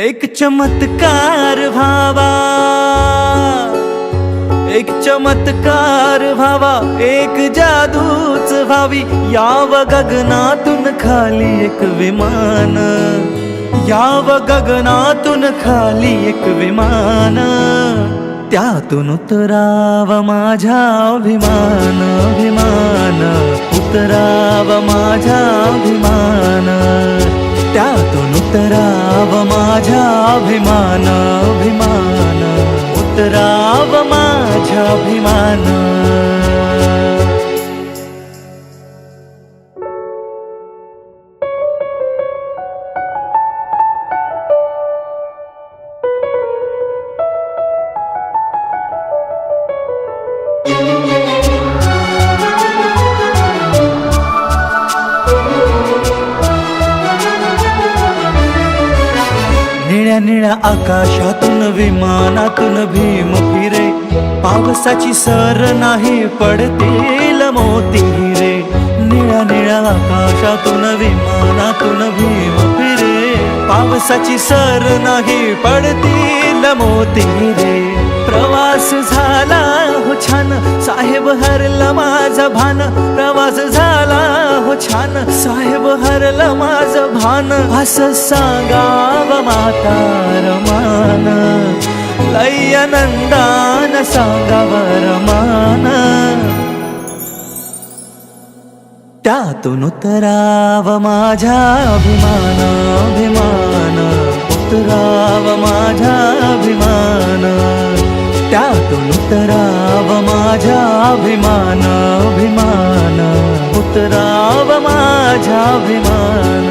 एक चमत्कार व्हावा, एक चमत्कार व्हावा, एक जादूच व्हावी, याव गगनातून खाली एक विमान, याव गगनातून खाली एक विमान, त्यातून उतराव माझा अभिमान, अभिमान, उतराव माझा अभिमान, त्यातून उतराव माझा अभिमान, अभिमान, उतराव माझा अभिमान। निळ्या निळ्या आकाशातून विमानातून भीम फिरे, पावसाची सर नाही पडतील मोती हिरे। निळ्या निळ्या आकाशातून विमानातून भीम फिरे, पावसाची सर नाही पडतील मोती हिरे। प्रवास झाला हो छान, साहेब हरलं माझं भान, प्रवास झाला हो छान, साहेब हरलं माझं भान, असं सांगाव म्हातार मान, लय आनंदान सांगाव रमान, त्यातून उतराव माझा अभिमान, अभिमान, उतराव माझा अभिमान, त्यातून उतराव माझा अभिमान, अभिमान, उतराव माझा अभिमान।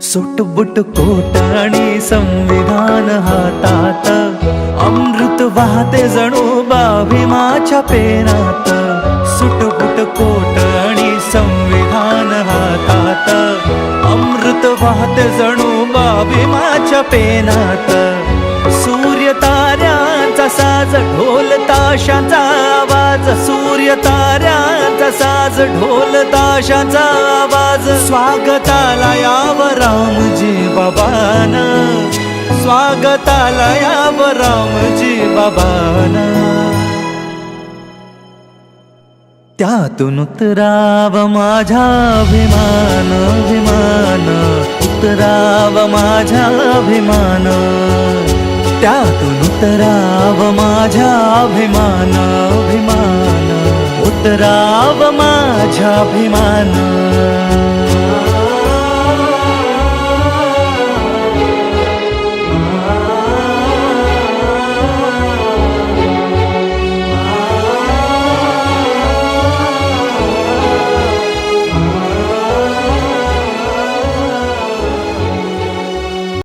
सुटबुट कोट आणि संविधान हातात, अमृत वाहते जणू भीमाच्या पेनात। सुटबुट कोट आणि संविधान हातात, अमृत वाहते जणू भीमाच्या पेनात। सूर्य ताऱ्यांचा साज, ढोल ताशांचा आवाज, सूर्य ताऱ्यांचा साज, ढोल ताशांचा आवाज, स्वागताला याव रामजी बाबाना, स्वागताला याव रामजी बाबाना, त्यातून उतराव माझा अभिमान, अभिमान, उतराव माझा अभिमान, त्यातून उतराव माझा अभिमान, अभिमान, उतराव माझा अभिमान।